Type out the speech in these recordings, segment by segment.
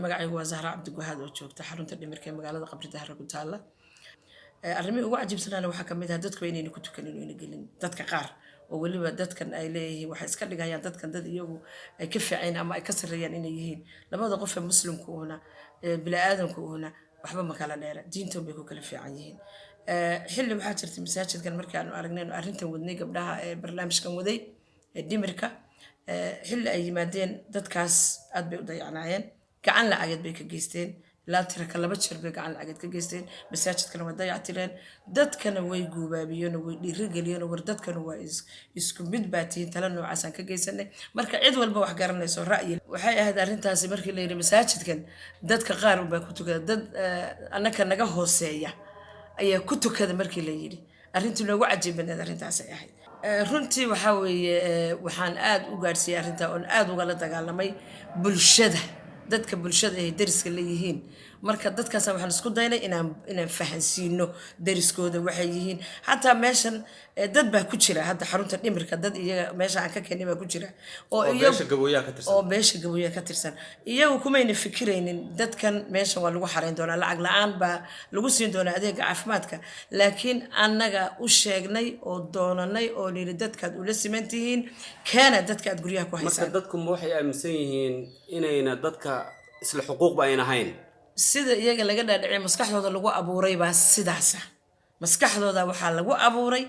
magacaygu waa Zahra Cabdi Guhaad oo joogta xarunta dhimirka ee magaalada Qabri Dahar ku taala. Arrimihii ugu cajiibsanaana waxaa ka mid ah dadku inayna ku tukanin oo inay gelin dadka qaar oo waliba dadkan ay leeyihiin waxay iska dhigayaan dadkan dad iyagu ay ka fiiceen ama ay ka sareeyaan inay yihiin labada qof ee muslimku una bini'aadamku una waxba ma kala dheera diintan bay ku kala fiican yihiin. xilli waxaa jirtay masaajidkan markii aanu aragnay arrintan wadnay gabdhaha ee barnaamijkan waday ee dhimirka xilli ay yimaadeen dadkaas aad bay u dayacnaayeen gacan lacageed bay ka geysteen ilaa tiraka 2 jeer bay gacan lacageed ka geysteen masaajidkana way dayactireen dadkana way guubaabiyeen way dhiirigeliyeen war dadkana waa isku mid baatiin tala noocaas aan ka geysanay marka cid walba wax garanayso ra'yi waxay ahayd arrintaasi markii la yiri masaajidkan dadka qaar u baa ku tukada dad annaka naga hooseeya ayaa ku tukada markii la yiri arrintii noogu cajiibnayd arrintaas ay ahayd runtii waxa weeye waxaan aad u gaarsiiyay arrinta oo aad uga la dagaalamay bulshada dadka bulshada ay dariska leeyihiin marka dadkaas waxaan isku daynay inaan fahansiino dariskooda waxay yihiin hatta meeshan dad baa ku jira hadda xarunta dhimirka dad iyaga meesha aan ka keenay baa ku jira oo beesha gabooyaa ka tirsan iyagu kumayna fikiraynin dadkan meesha waa lagu xareyn doonaa lacag la'aan baa lagu siin doonaa adeega caafimaadka laakiin annaga u sheegnay oo doonanay oo niri dadkaad ula simantihiin keena dadka aad guryaha ku haysaan marka dadku waxay aaminsan yihiin inayna dadka isla xuquuqba ayna ahayn sida iyaga laga dhaadhicay maskaxdooda lagu abuuray baa sidaas maskaxdooda waxaa lagu abuuray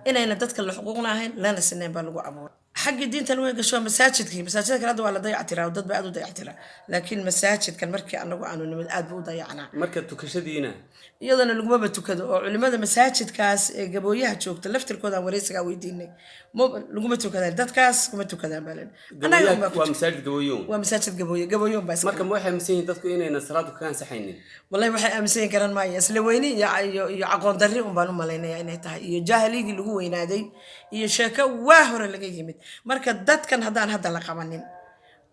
inayna dadka la xuquuqna ahayn lana sineen baa lagu abuuray xagga diintan way gasho masaajidka hadda waa la dayactiraa dad baa aad u dayactiraa laakiin masaajidkan markii anagu aanu nimid aad buu u dayacnaa marka tukashadiina iyadana laguma tukado oo culimada masaajidkaas ee gabooyaha joogta laftirkooda wareysiga weydiinay laguma tukadaan dadkaas kuma tukadaan balan anaga waa masaajid gabooyoon baa marka waxay aaminsan dadku inayna salaad ka ansaxaynin wallahi waxay aaminsan karaan ma isla weyni iyo aqoon darri un baan u maleynaya inay tahay iyo jahiligi lagu weynaaday iyo sheeko waa hore laga yimid marka dadkan haddaan hadda la qabanin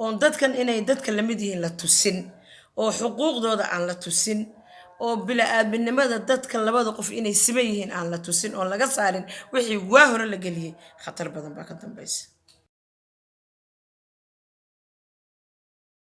oo dadkan inay dadka la mid yihiin la tusin oo xuquuqdooda aan la tusin oo bila'aadminimada dadka labada qof inay siman yihiin aan la tusin oo laga saarin wixii waa hore la geliyay khatar badan baa ka dambaysa